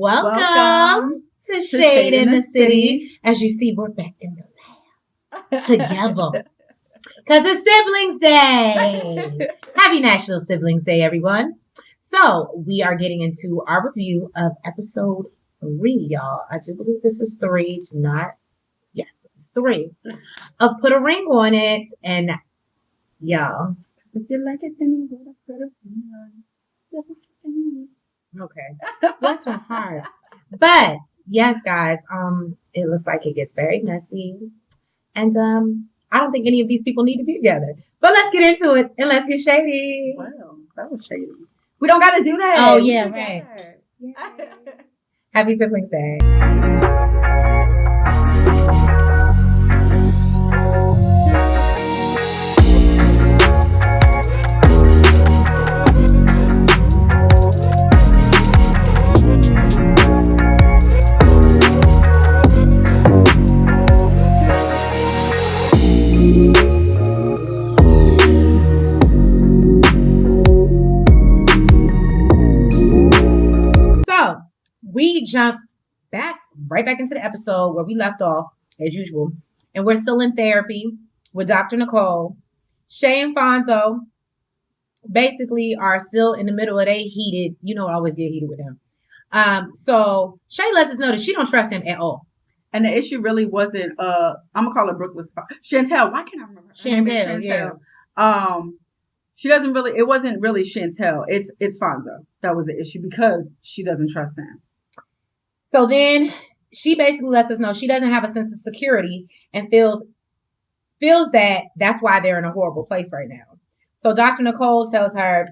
Welcome to Shadeinthecity. As you see, we're back in the lab together. Because it's Siblings Day. Happy National Siblings Day, everyone. So, we are getting into our review of episode 3, y'all. I do believe this is 3. Yes, this is 3. Of Putaringonit. And, y'all. If you like it, then you gotta put it on. Okay. Bless my heart. But yes, guys, it looks like it gets very messy. And I don't think any of these people need to be together. But let's get into it and let's get shady. Wow, that was shady. We don't gotta do that. Oh yeah, right. Happy Siblings Day. We jump right back into the episode where we left off, as usual. And we're still in therapy with Dr. Nicole. Shay and Fonzo basically are still in the middle of they heated. You know, I always get heated with them. So Shay lets us know that she don't trust him at all. And the issue really wasn't, I'm going to call her Brooklyn. Chantel. Why can't I remember? Chantel, yeah. She doesn't really, it wasn't really Chantel. It's Fonzo. That was the issue because she doesn't trust him. So then she basically lets us know she doesn't have a sense of security and feels that that's why they're in a horrible place right now. So Dr. Nicole tells her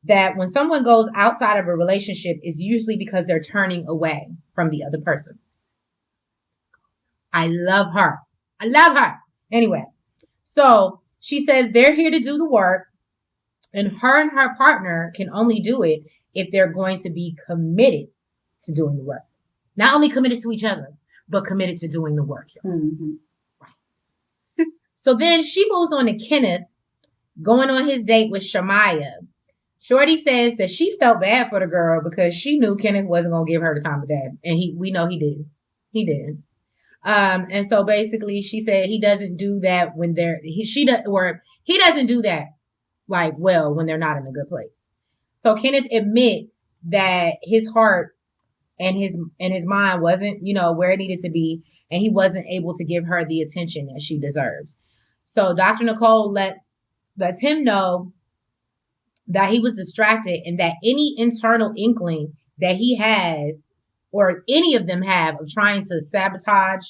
that when someone goes outside of a relationship, it's usually because they're turning away from the other person. I love her. Anyway, so she says they're here to do the work and her partner can only do it if they're going to be committed to doing the work. Not only committed to each other, but committed to doing the work. Mm-hmm. Right. So then she moves on to Kenneth going on his date with Shamaya. Shorty says that she felt bad for the girl because she knew Kenneth wasn't going to give her the time of day. And we know he did. He did. And so basically she said he doesn't do that when he doesn't do that when they're not in a good place. So Kenneth admits that his heart and his mind wasn't, where it needed to be, and he wasn't able to give her the attention that she deserves. So Dr. Nicole lets him know that he was distracted and that any internal inkling that he has or any of them have of trying to sabotage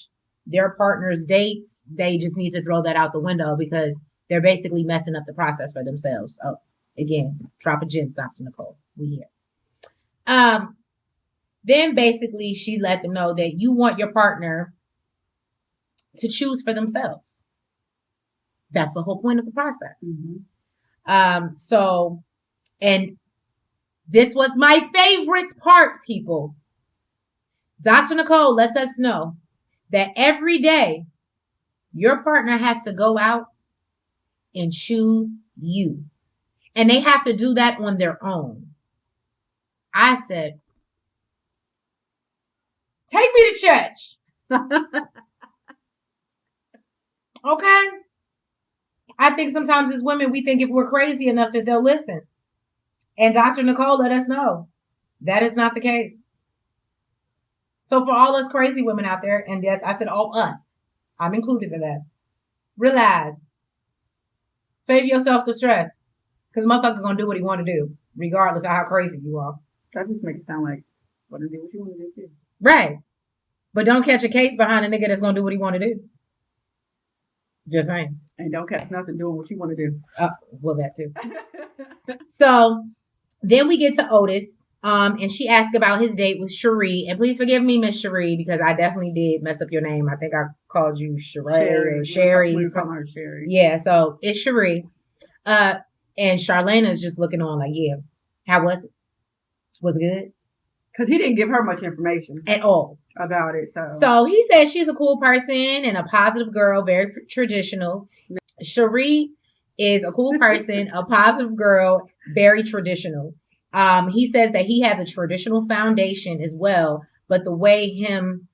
their partner's dates, they just need to throw that out the window because they're basically messing up the process for themselves. Oh, again, drop a gem, Dr. Nicole. We here. Then basically she let them know that you want your partner to choose for themselves. That's the whole point of the process. Mm-hmm. And this was my favorite part, people. Dr. Nicole lets us know that every day your partner has to go out and choose you. And they have to do that on their own. I said, take me to church. Okay? I think sometimes as women, we think if we're crazy enough that they'll listen. And Dr. Nicole let us know that is not the case. So for all us crazy women out there, and yes, I said all us, I'm included in that. Realize. Save yourself the stress. Because motherfucker's going to do what he want to do, regardless of how crazy you are. That just makes it sound like, what do what you want to do too. Right. But don't catch a case behind a nigga that's going to do what he want to do. Just saying. And don't catch nothing doing what you want to do. Well, that too. So then we get to Otis. And she asked about his date with Cherie. And please forgive me, Miss Cherie, because I definitely did mess up your name. I think I called you Sheree or Sherry. We call her Sherry. Yeah, so it's Cherie. And Charlena's just looking on like, yeah, how was it? Was it good? Because he didn't give her much information. At all. About it. So he says she's a cool person and a positive girl, very traditional. Cherie is a cool person, a positive girl, very traditional. He says that he has a traditional foundation as well, but the way him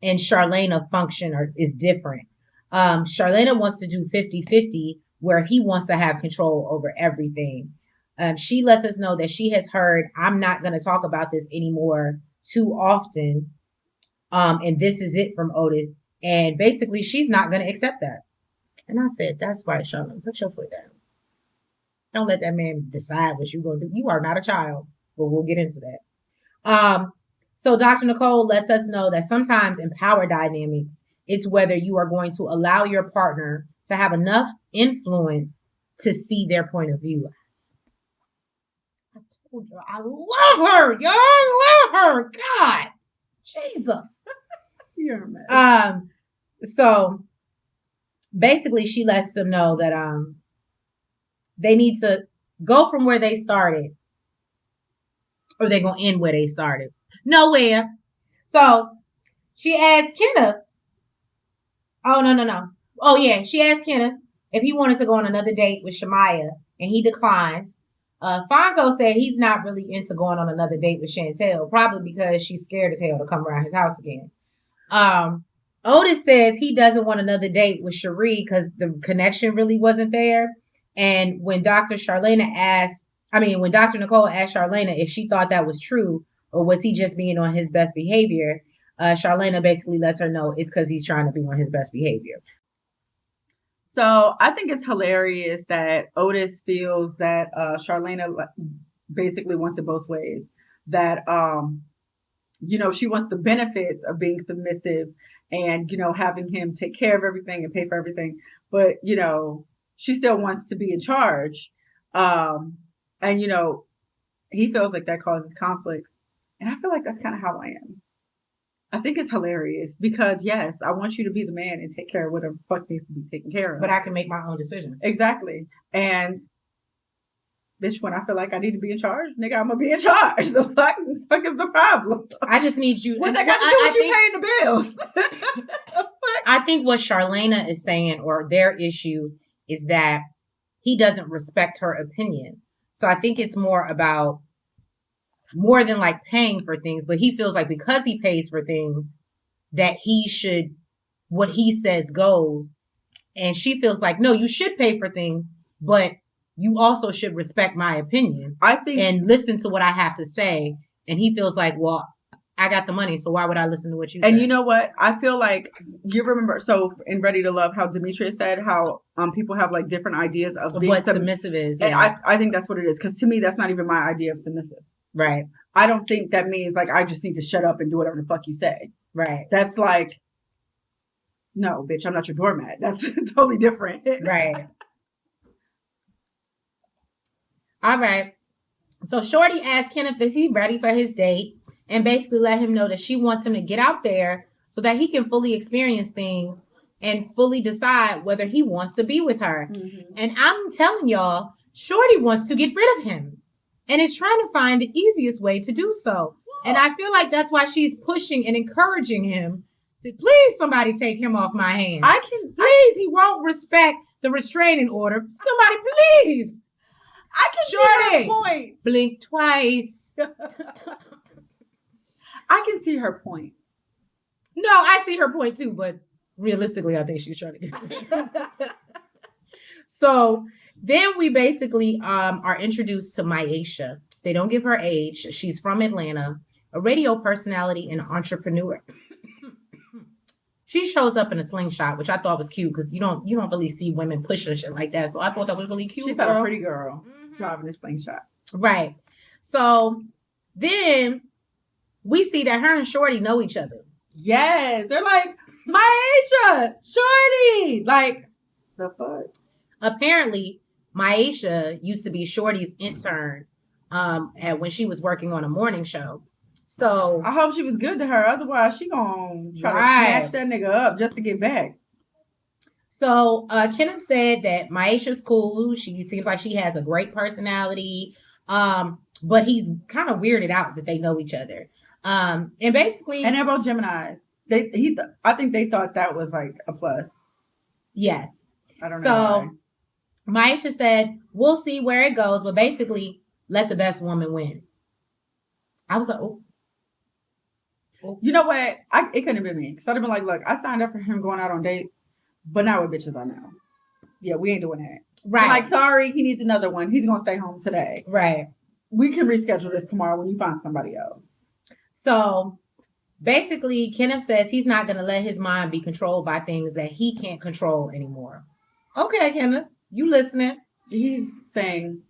and Charlena function is different. Charlena wants to do 50-50, where he wants to have control over everything. She lets us know that she has heard, I'm not going to talk about this anymore too often. And this is it from Otis. And basically, she's not going to accept that. And I said, that's right, Charlene. Put your foot down. Don't let that man decide what you're going to do. You are not a child, but we'll get into that. So Dr. Nicole lets us know that sometimes in power dynamics, it's whether you are going to allow your partner to have enough influence to see their point of view as. I told you, I love her, y'all. I love her. God, Jesus. You're a mess. So basically, she lets them know that they need to go from where they started, or they're gonna end where they started. Nowhere. So she asked Kenneth. Oh no. Oh yeah, she asked Kenneth if he wanted to go on another date with Shamaya, and he declines. Fonzo said he's not really into going on another date with Chantel, probably because she's scared as hell to come around his house again. Otis says he doesn't want another date with Cherie because the connection really wasn't there. And when Dr. Nicole asked Charlena if she thought that was true, or was he just being on his best behavior, Charlena basically lets her know it's because he's trying to be on his best behavior. So I think it's hilarious that Otis feels that Charlena basically wants it both ways. That, she wants the benefits of being submissive and, having him take care of everything and pay for everything. But, she still wants to be in charge. And, he feels like that causes conflict. And I feel like that's kind of how I am. I think it's hilarious because, yes, I want you to be the man and take care of whatever the fuck needs to be taken care of. But I can make my own decisions. Exactly. And, bitch, when I feel like I need to be in charge, nigga, I'm going to be in charge. The fuck is the problem? I just need you. What that got to do with you paying the bills? I think what Charlena is saying, or their issue, is that he doesn't respect her opinion. So I think it's more than like paying for things, but he feels like because he pays for things that what he says goes. And she feels like, no, you should pay for things, but you also should respect my opinion. I think, and listen to what I have to say. And he feels like, well, I got the money, so why would I listen to what you say? And you know what? I feel like you remember, so in Ready to Love, how Demetria said how people have like different ideas of being what submissive is. Yeah. And I think that's what it is. Because to me, that's not even my idea of submissive. Right. I don't think that means like I just need to shut up and do whatever the fuck you say. Right. That's like, no, bitch, I'm not your doormat. That's totally different. Right. All right. So Shorty asked Kenneth is he ready for his date, and basically let him know that she wants him to get out there so that he can fully experience things and fully decide whether he wants to be with her. Mm-hmm. And I'm telling y'all, Shorty wants to get rid of him and is trying to find the easiest way to do so. And I feel like that's why she's pushing and encouraging him to please somebody take him off my hands. He won't respect the restraining order. Somebody please. I can Shorty, see her point. Blink twice. I can see her point. No, I see her point too, but realistically, I think she's trying to get So then we basically are introduced to Myesha. They don't give her age. She's from Atlanta, a radio personality and entrepreneur. She shows up in a slingshot, which I thought was cute because you don't really see women pushing shit like that. So I thought that was really cute. She's a pretty girl driving a slingshot. Right. So then we see that her and Shorty know each other. Yes. They're like, Myesha, Shorty. Like, the fuck? Apparently, Myesha used to be Shorty's intern when she was working on a morning show. So I hope she was good to her. Otherwise, she gonna try to snatch that nigga up just to get back. So Kenneth said that Myesha's cool. She seems like she has a great personality. But he's kind of weirded out that they know each other. And basically, and they're both Geminis. I think they thought that was like a plus. Yes. I don't know. So Myesha said, we'll see where it goes. But basically, let the best woman win. I was like, oh. You know what? It couldn't have been me. Because I'd have been like, look, I signed up for him going out on dates, but not with bitches I know. Yeah, we ain't doing that. Right. I'm like, sorry, he needs another one. He's going to stay home today. Right. We can reschedule this tomorrow when you find somebody else. So basically, Kenneth says he's not going to let his mind be controlled by things that he can't control anymore. Okay, Kenneth, you listening? He's saying,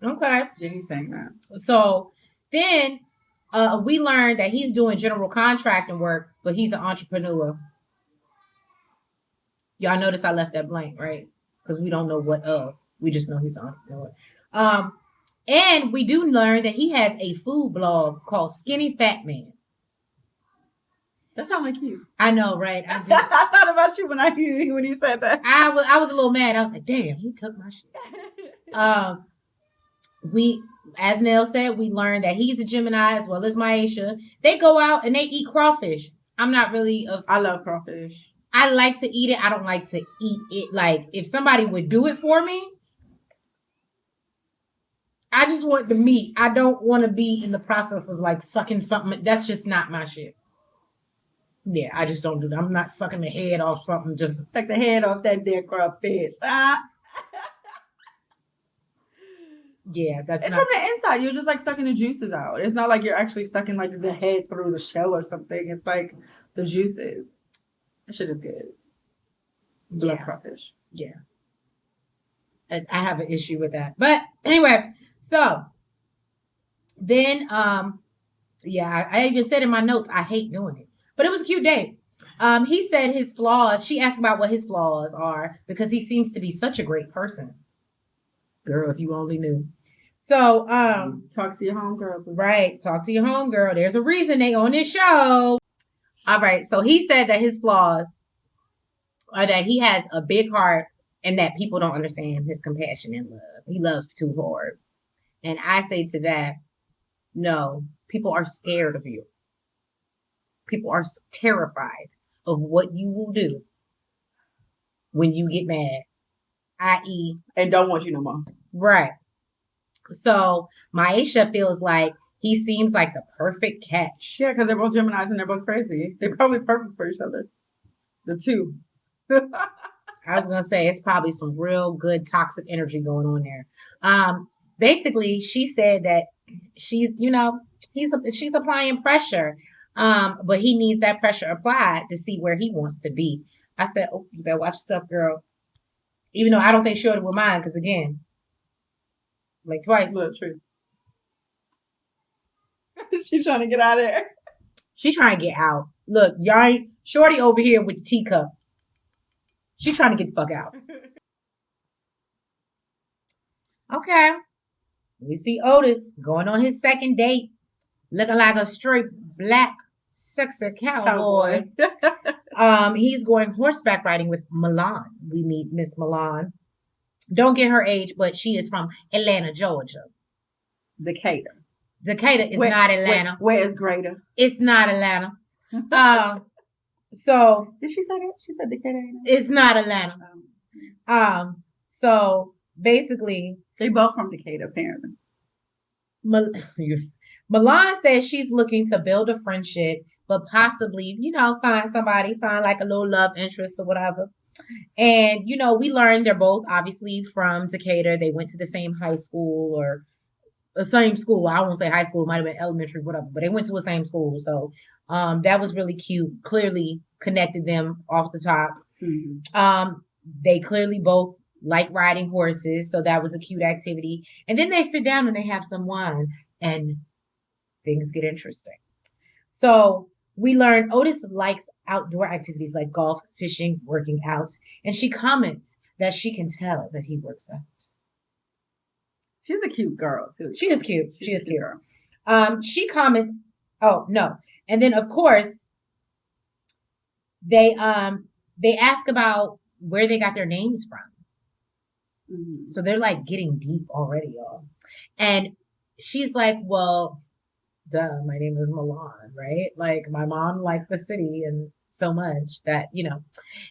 okay. Yeah, he's saying that. So then we learned that he's doing general contracting work, but he's an entrepreneur. Y'all notice I left that blank, right? Because we don't know what of. We just know he's an entrepreneur. And we do learn that he has a food blog called Skinny Fat Man. That sounds like you. I know, right? I did. I thought about you when you said that. I was a little mad. I was like, damn, he took my shit. We, as Nell said, we learned that he's a Gemini as well as Maisha. They go out and they eat crawfish. I'm not really I love crawfish. I like to eat it. I don't like to eat it. Like, if somebody would do it for me, I just want the meat. I don't want to be in the process of like sucking something. That's just not my shit. Yeah, I just don't do that. I'm not sucking the head off something. Just suck the head off that dead crawfish. Yeah, it's from the inside. You're just like sucking the juices out. It's not like you're actually sucking like the head through the shell or something. It's like the juices. That shit is good. Blood crawfish. Yeah. I have an issue with that. But anyway, so then yeah, I even said in my notes I hate doing it. But it was a cute date. He said his flaws, she asked about what his flaws are because he seems to be such a great person. Girl, if you only knew. So, talk to your homegirl. Right. Talk to your homegirl. There's a reason they on this show. All right. So he said that his flaws are that he has a big heart and that people don't understand his compassion and love. He loves too hard. And I say to that, no, people are scared of you. People are terrified of what you will do when you get mad, i.e. and don't want you no more. Right. So Maisha feels like he seems like the perfect catch. Yeah, because they're both Geminis and they're both crazy. They're probably perfect for each other. The two. I was going to say, it's probably some real good toxic energy going on there. Basically, she said that she's applying pressure. But he needs that pressure applied to see where he wants to be. I said, oh, you better watch stuff, girl. Even though I don't think Shorty will mind, because again, like twice. Look, true. She's trying to get out of there. She trying to get out. Look, y'all ain't Shorty over here with the teacup. She trying to get the fuck out. Okay. We see Otis going on his second date, looking like a straight black sexy cowboy. He's going horseback riding with Milan. We meet Miss Milan. Don't get her age, but she is from Atlanta, Georgia. Decatur. Decatur is not Atlanta. Where is greater? It's not Atlanta. So did she say that? She said Decatur. It's not Atlanta. So basically, they both from Decatur, apparently. Milan says she's looking to build a friendship, but possibly, find like a little love interest or whatever. And, we learned they're both obviously from Decatur. They went to the same high school or the same school. I won't say high school, it might have been elementary, whatever, but they went to the same school. So that was really cute. Clearly connected them off the top. Mm-hmm. They clearly both like riding horses. So that was a cute activity. And then they sit down and they have some wine and things get interesting. So we learned Otis likes outdoor activities like golf, fishing, working out. And she comments that she can tell that he works out. She's a cute girl, too. She is cute. She is cute. She comments, oh, no. And then, of course, they ask about where they got their names from. Mm-hmm. So they're like getting deep already, y'all. And she's like, well, duh, my name is Milan, right? Like, my mom liked the city and so much that,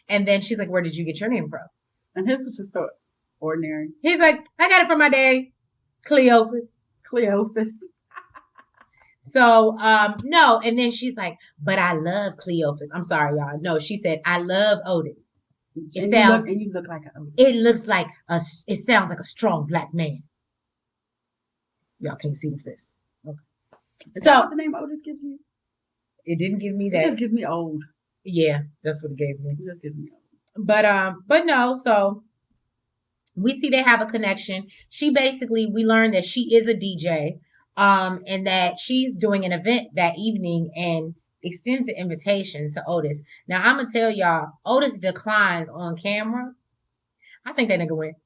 And then she's like, where did you get your name from? And his was just so ordinary. He's like, I got it from my daddy, Cleopas. Cleophas. So, no. And then she's like, but I love Cleophas. I'm sorry, y'all. No, she said, I love Otis. And you look like an Otis. It looks like it sounds like a strong black man. Y'all can't see the fist. Okay. Is that what the name Otis gives you? It didn't give me that. It just gives me old. Yeah, that's what it gave me. It just gives me old. But no, so we see they have a connection. We learned that she is a DJ, and that she's doing an event that evening and extends an invitation to Otis. Now I'm gonna tell y'all, Otis declines on camera. I think that nigga went.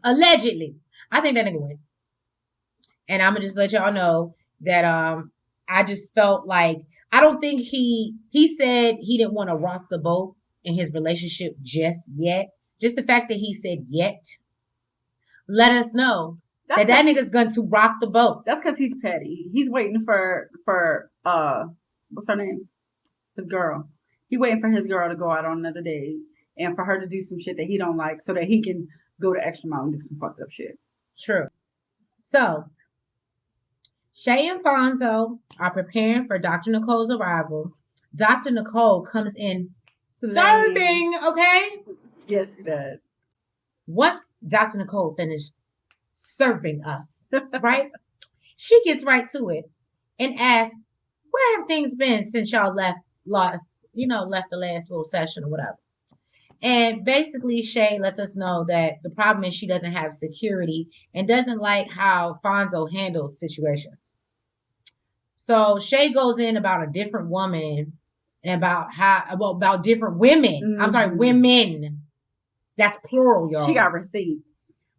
Allegedly. I think that nigga went. And I'm gonna just let y'all know that I just felt like I don't think he said he didn't want to rock the boat in his relationship just yet. Just the fact that he said yet let us know that nigga's going to rock the boat. That's because he's petty. He's waiting for what's her name? His girl. He's waiting for his girl to go out on another date and for her to do some shit that he don't like so that he can go the extra mile and do some fucked up shit. True. So Shay and Fonzo are preparing for Dr. Nicole's arrival. Dr. Nicole comes in serving, okay? Yes, she does. Once Dr. Nicole finished serving us, right? She gets right to it and asks, where have things been since y'all left the last little session or whatever? And basically, Shay lets us know that the problem is she doesn't have security and doesn't like how Fonzo handles situations. So Shay goes in about a different woman and about different women. Mm-hmm. I'm sorry, women. That's plural, y'all. She got receipts.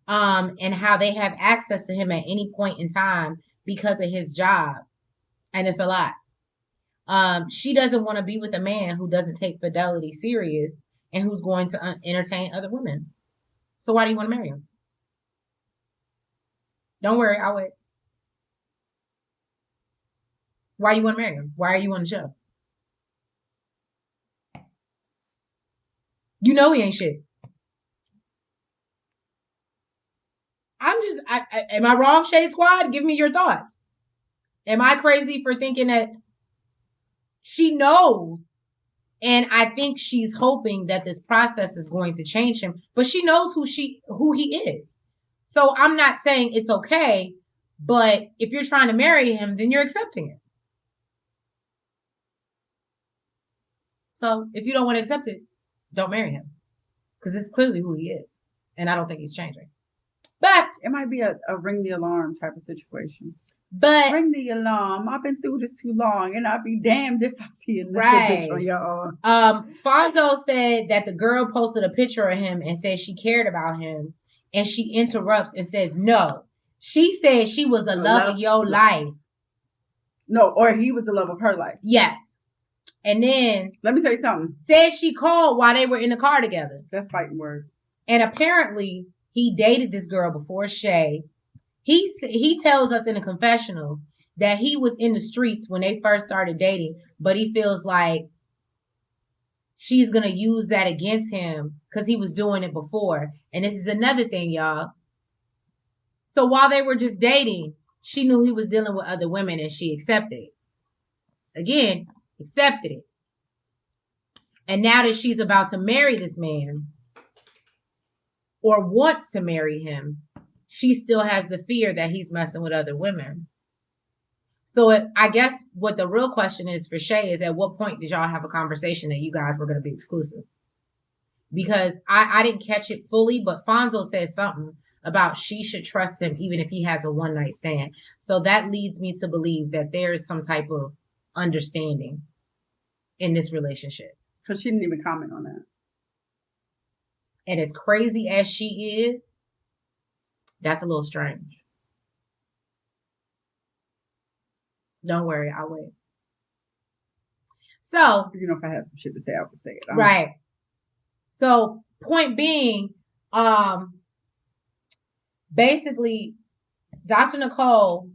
And how they have access to him at any point in time because of his job. And it's a lot. She doesn't want to be with a man who doesn't take fidelity serious and who's going to entertain other women. So why do you want to marry him? Don't worry, I'll wait. Why you want to marry him? Why are you on the show? You know he ain't shit. Am I wrong, Shade Squad? Give me your thoughts. Am I crazy for thinking that she knows? And I think she's hoping that this process is going to change him, but she knows who he is. So I'm not saying it's okay, but if you're trying to marry him, then you're accepting it. So if you don't want to accept it, don't marry him. Because it's clearly who he is. And I don't think he's changing. But it might be a ring the alarm type of situation. But ring the alarm. I've been through this too long, and I'll be damned if I see another bitch on your arm. Fonzo said that the girl posted a picture of him and said she cared about him, and she interrupts and says no. She said she was the love of your life. No, or he was the love of her life. Yes. And then let me say something. Said she called while they were in the car together. That's fighting words. And apparently he dated this girl before Shay. He tells us in a confessional that he was in the streets when they first started dating, but he feels like she's going to use that against him because he was doing it before. And this is another thing, y'all. So while they were just dating, she knew he was dealing with other women and she accepted it. Again, accepted it. And now that she's about to marry this man or wants to marry him, she still has the fear that he's messing with other women. So I guess what the real question is for Shay is, at what point did y'all have a conversation that you guys were going to be exclusive? Because I didn't catch it fully, but Fonzo said something about she should trust him even if he has a one-night stand. So that leads me to believe that there is some type of understanding in this relationship. Because she didn't even comment on that. And as crazy as she is, that's a little strange. Don't worry, I'll wait. So, if I had some shit to say, I would say it. Right. So, point being, basically, Dr. Nicole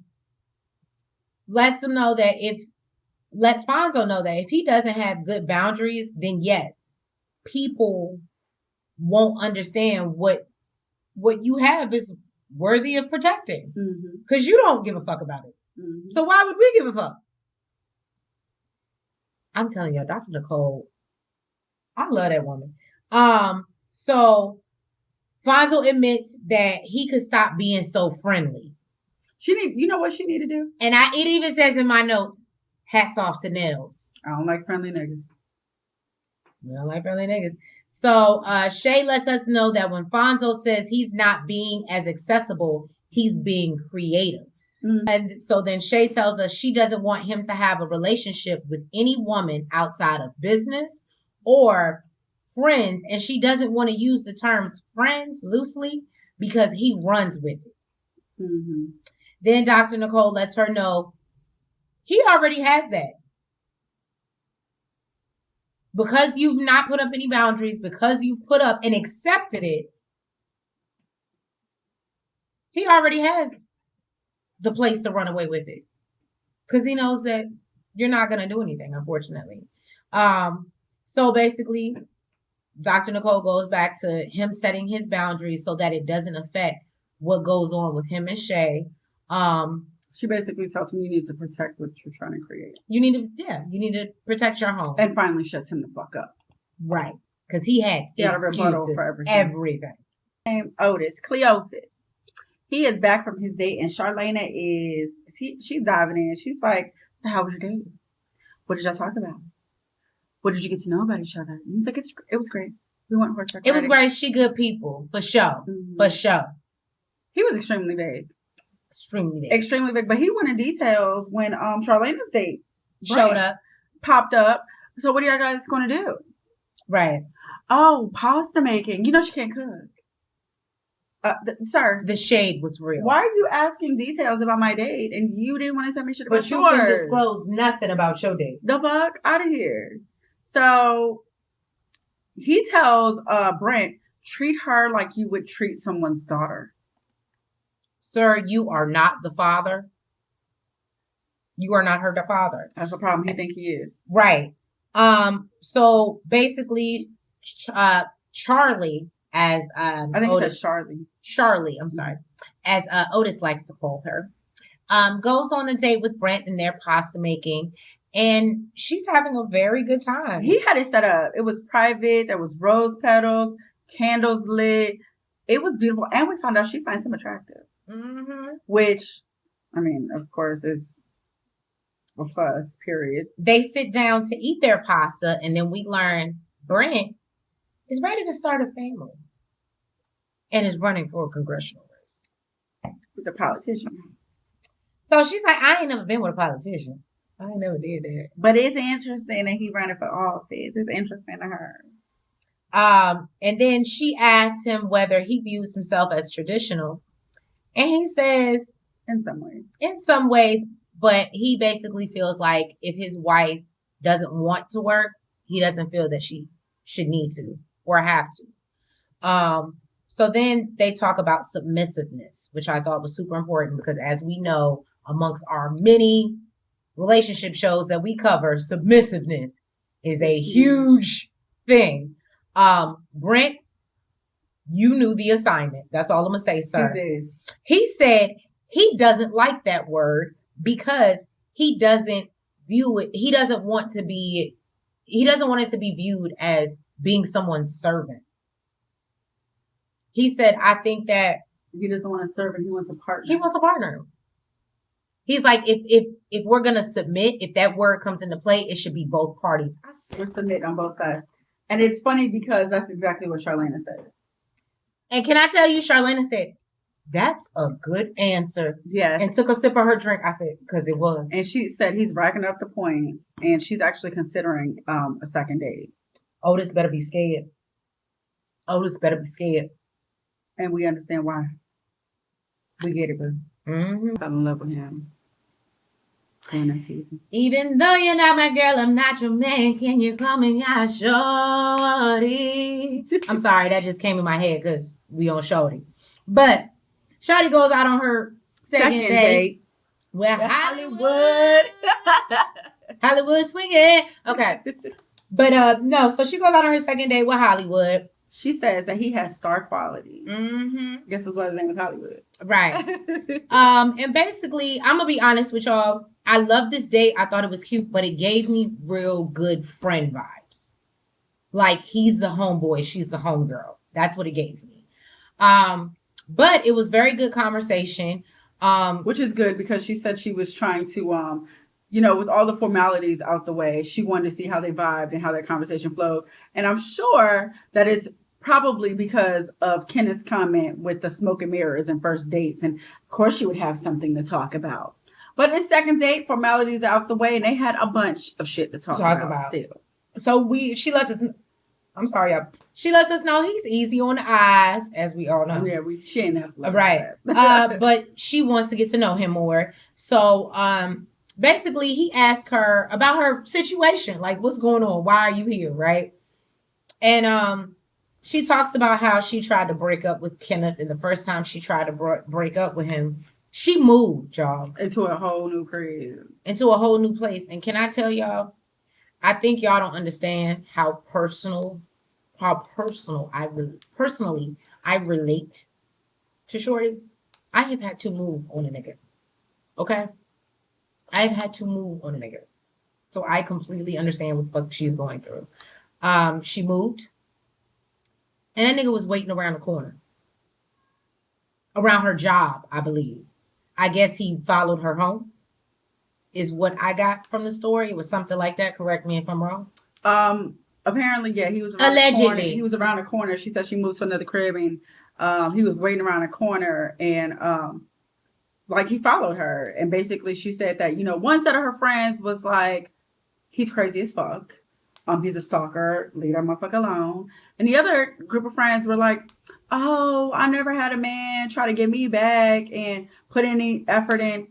lets Fonzo know that if he doesn't have good boundaries, then yes, people won't understand what you have is worthy of protecting. Mm-hmm. Because you don't give a fuck about it. Mm-hmm. So why would we give a fuck? I'm telling you, Dr. Nicole, I love that woman. So Fonzo admits that he could stop being so friendly. You know what she need to do? And it even says in my notes, hats off to Nels. I don't like friendly niggas. We don't like friendly niggas. So Shay lets us know that when Fonzo says he's not being as accessible, he's being creative. Mm-hmm. And so then Shay tells us she doesn't want him to have a relationship with any woman outside of business or friends. And she doesn't want to use the terms friends loosely because he runs with it. Mm-hmm. Then Dr. Nicole lets her know he already has that. Because you've not put up any boundaries, because you've put up and accepted it, he already has the place to run away with it. Because he knows that you're not going to do anything, unfortunately. So basically, Dr. Nicole goes back to him setting his boundaries so that it doesn't affect what goes on with him and Shay. She basically tells him you need to protect what you're trying to create. You need to protect your home. And finally shuts him the fuck up. Right. Because he had a rebuttal for everything. Otis, Cleophas. He is back from his date, and Charlena she's diving in. She's like, how was your date? What did y'all talk about? What did you get to know about each other? And he's like, it was great. We went horseback riding. It was great. She good people. For sure. Mm-hmm. For sure. He was extremely vague. Extremely big, but he went in details when Charlena's date popped up. So what are y'all guys going to do? Right. Oh, pasta making. You know she can't cook. Sir, the shade was real. Why are you asking details about my date and you didn't want to tell me shit about yours? But you can disclose nothing about your date. The fuck out of here. So he tells Brent, treat her like you would treat someone's daughter. Sir, you are not the father. You are not her father. That's the problem. He think he is. Right. So basically, Charlie, as I think Otis, it's Charlie. Charlie, I'm sorry, as Otis likes to call her, goes on a date with Brent and their pasta making, and she's having a very good time. He had it set up. It was private. There was rose petals, candles lit. It was beautiful, and we found out she finds him attractive. Mm-hmm. Which, I mean, of course, is a plus, period. They sit down to eat their pasta, and then we learn Brent is ready to start a family and is running for a congressional race. He's a politician. So she's like, I ain't never been with a politician. I ain't never did that. But it's interesting that he's running for office. It's interesting to her. And then she asked him whether he views himself as traditional. And he says, in some ways, but he basically feels like if his wife doesn't want to work, he doesn't feel that she should need to or have to. So then they talk about submissiveness, which I thought was super important because as we know, amongst our many relationship shows that we cover, submissiveness is a huge thing. Brent, you knew the assignment. That's all I'm going to say, sir. He said he doesn't like that word because he doesn't view it. He doesn't want it to be viewed as being someone's servant. He said, I think that he doesn't want a servant. He wants a partner. He wants a partner. He's like, if we're going to submit, if that word comes into play, it should be both parties. We're submitting on both sides. And it's funny because that's exactly what Charlena said. And can I tell you, Charlena said, that's a good answer. Yes. And took a sip of her drink. I said, because it was. And she said he's racking up the points. And she's actually considering a second date. Otis better be scared. Otis better be scared. And we understand why. We get it, boo. Mm-hmm. Fell in love with him. Even though you're not my girl, I'm not your man. Can you call me my shorty? I'm sorry, that just came in my head because we on shorty. But shorty goes out on her second date with Hollywood. Hollywood swinging. Okay. But no, so she goes out on her second date with Hollywood. She says that he has star quality. Mm-hmm. Guess that's why his name is Hollywood. Right. And basically, I'm gonna be honest with y'all. I love this date. I thought it was cute, but it gave me real good friend vibes. Like he's the homeboy, she's the homegirl. That's what it gave me. But it was very good conversation. Which is good because she said she was trying to with all the formalities out the way, she wanted to see how they vibed and how their conversation flowed. And I'm sure that it's probably because of Kenneth's comment with the smoke and mirrors and first dates. And of course she would have something to talk about. But it's second date, formalities out the way, and they had a bunch of shit to talk about still. So she lets us, I'm sorry, y'all. She lets us know he's easy on the eyes, as we all know. Yeah, she ain't have right. But she wants to get to know him more. So basically he asked her about her situation, like what's going on, why are you here, right? And she talks about how she tried to break up with Kenneth, and the first time she tried to break up with him, she moved, y'all, into a whole new crib, into a whole new place. And can I tell y'all, I think y'all don't understand how personally I relate to Shorty. I have had to move on a nigga. Okay? I've had to move on a nigga. So I completely understand what the fuck she's going through. She moved. And that nigga was waiting around the corner. Around her job, I believe. I guess he followed her home. Is what I got from the story. It was something like that. Correct me if I'm wrong. Apparently, yeah, he was around allegedly. The corner. He was around the corner. She said she moved to another crib, and he was waiting around the corner, and like he followed her. And basically, she said that one set of her friends was like, he's crazy as fuck. He's a stalker. Leave that motherfucker alone. And the other group of friends were like, oh, I never had a man try to get me back and put any effort in.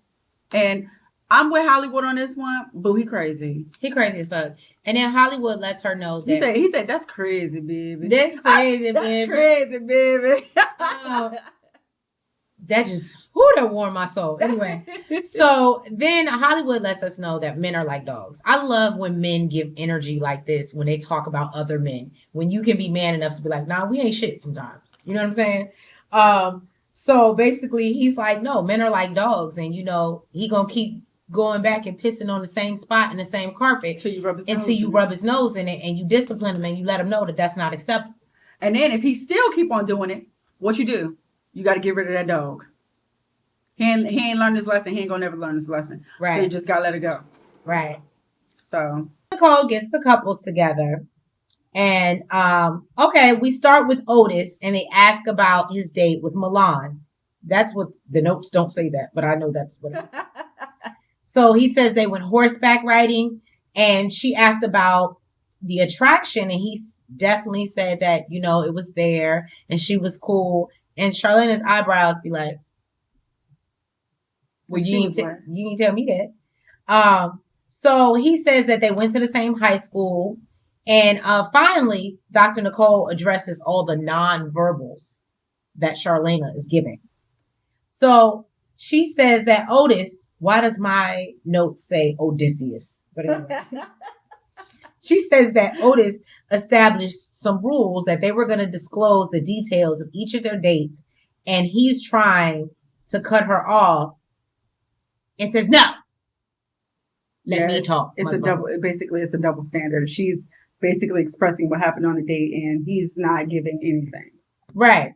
And I'm with Hollywood on this one, but he crazy. He crazy as fuck. And then Hollywood lets her know that he said that's crazy, baby. That's crazy, that's baby. Crazy, baby. That just that warmed my soul. Anyway, so then Hollywood lets us know that men are like dogs. I love when men give energy like this when they talk about other men. When you can be man enough to be like, nah, we ain't shit sometimes. You know what I'm saying? So basically he's like, no, men are like dogs, and he gonna keep going back and pissing on the same spot in the same carpet until you rub his nose in it, and you discipline him and you let him know that that's not acceptable. And then if he still keep on doing it, what you do? You got to get rid of that dog. He ain't learned his lesson. He ain't gonna never learn his lesson. Right. So you just gotta let it go. Right. So Nicole gets the couples together, and okay, we start with Otis, and they ask about his date with Milan. That's what the notes don't say that, but I know that's what. So he says they went horseback riding, and she asked about the attraction, and he definitely said that, it was there and she was cool. And Charlena's eyebrows be like, well, you ain't tell me that. So he says that they went to the same high school. And finally, Dr. Nicole addresses all the non-verbals that Charlena is giving. So she says that Otis, why does my note say Odysseus? But anyway. She says that Otis established some rules that they were going to disclose the details of each of their dates, and he's trying to cut her off and says, no, let me talk. It's a double standard. She's basically expressing what happened on the date, and he's not giving anything. Right.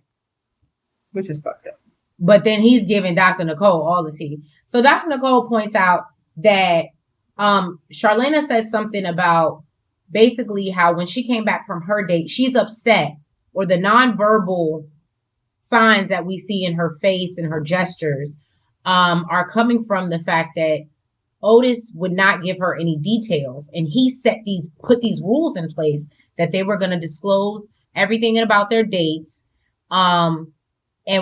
Which is fucked up. But then he's giving Dr. Nicole all the tea. So Dr. Nicole points out that Charlena says something about basically how when she came back from her date, she's upset, or the nonverbal signs that we see in her face and her gestures are coming from the fact that Otis would not give her any details. And he put these rules in place that they were going to disclose everything about their dates. And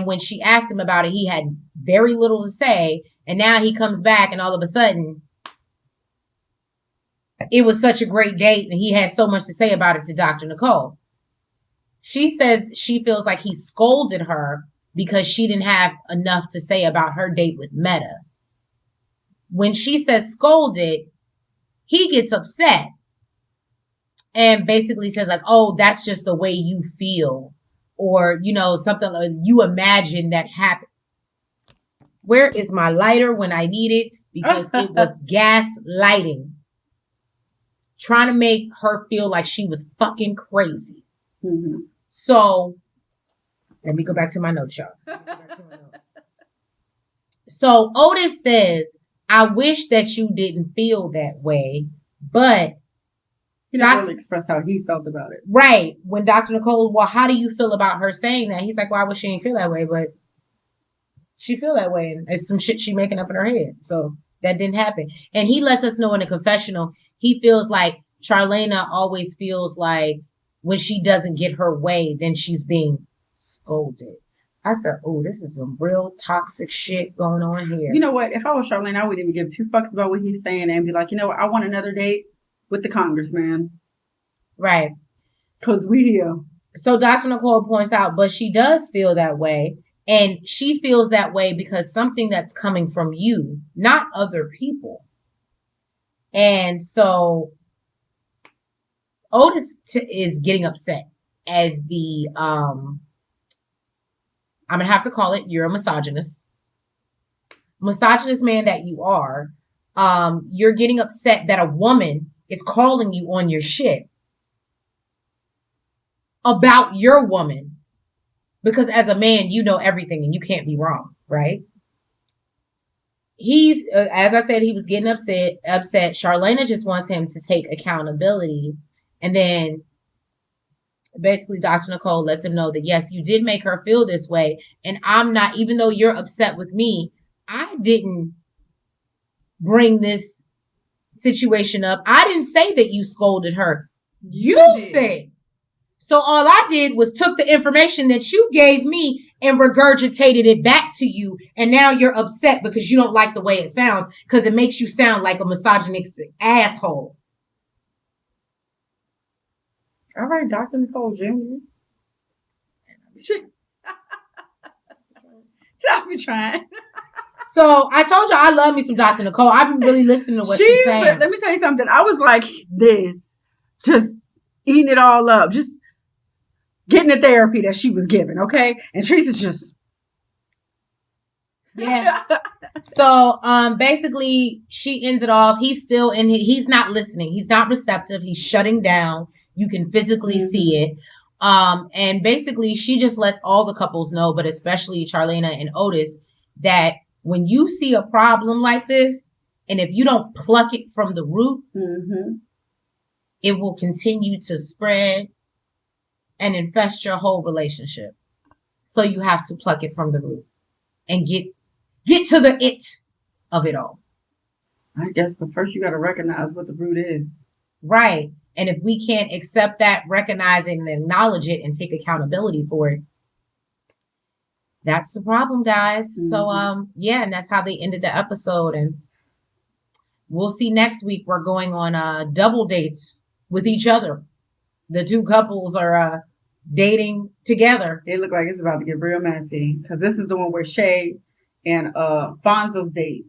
when she asked him about it, he had very little to say. And now he comes back and all of a sudden, it was such a great date and he had so much to say about it to Dr. Nicole. She says she feels like he scolded her because she didn't have enough to say about her date with Meta. When she says scolded, he gets upset. and basically says like, oh, that's just the way you feel, or, you know, something like you imagine that happened. Where is my lighter when I need it? Because it was gaslighting. Trying to make her feel like she was fucking crazy. Mm-hmm. So, let me go back to my notes, y'all. So, Otis says, I wish that you didn't feel that way, but he didn't really express how he felt about it. Right. When Dr. Nicole, well, how do you feel about her saying that? He's like, well, I wish she didn't feel that way, but she feel that way. And it's some shit she making up in her head. So that didn't happen. And he lets us know in the confessional, he feels like Charlena always feels like when she doesn't get her way, then she's being scolded. I said, oh, this is some real toxic shit going on here. You know what? If I was Charlene, I wouldn't even give two fucks about what he's saying and be like, you know what? I want another date with the congressman. Right. Because we here. So Dr. Nicole points out, but she does feel that way. And she feels that way because something that's coming from you, not other people. And so Otis is getting upset as the, I'm going to have to call it, you're a misogynist man that you are. You're getting upset that a woman is calling you on your shit about your woman. Because as a man, you know everything and you can't be wrong, right? He's, as I said, he was getting upset. Charlena just wants him to take accountability. And then basically Dr. Nicole lets him know that, yes, you did make her feel this way. And I'm not, even though you're upset with me, I didn't bring this situation up. I didn't say that you scolded her. You said. So all I did was took the information that you gave me and regurgitated it back to you. And now you're upset because you don't like the way it sounds because it makes you sound like a misogynistic asshole. All right, Dr. Nicole Jr. I'll be trying. So I told you I love me some Dr. Nicole. I've been really listening to what she's saying. Let me tell you something. I was like this, just eating it all up, just getting the therapy that she was giving, okay? And Teresa's just... Yeah. So basically she ends it off. He's still he's not listening. He's not receptive. He's shutting down. You can physically see it. And basically she just lets all the couples know, but especially Charlena and Otis, that when you see a problem like this, and if you don't pluck it from the root, it will continue to spread and infest your whole relationship. So you have to pluck it from the root and get to the it of it all. I guess, but first you got to recognize what the root is. Right. And if we can't accept that, recognize it, and acknowledge it and take accountability for it, that's the problem, guys. So, yeah, and that's how they ended the episode. And we'll see next week. We're going on double dates with each other. The two couples are dating together. It look like it's about to get real messy because this is the one where Shay and Fonzo's date.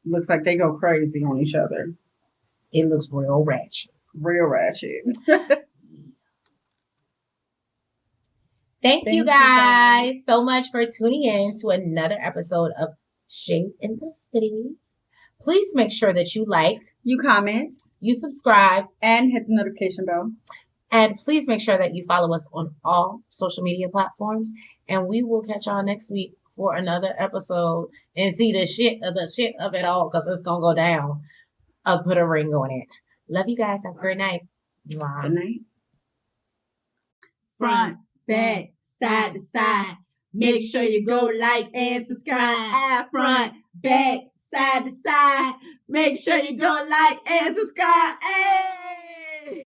Looks like they go crazy on each other. It looks real ratchet. Real ratchet. Thank you guys so much for tuning in to another episode of Shadeinthecity. Please make sure that you like, you comment, you subscribe, and hit the notification bell. And please make sure that you follow us on all social media platforms. And we will catch y'all next week for another episode and see the shit of it all, because it's going to go down. I'll put a ring on it. Love you guys. Have a great night. Good night. Front, back, side to side. Make sure you go like and subscribe. Front, back, side to side. Make sure you go like and subscribe. Hey!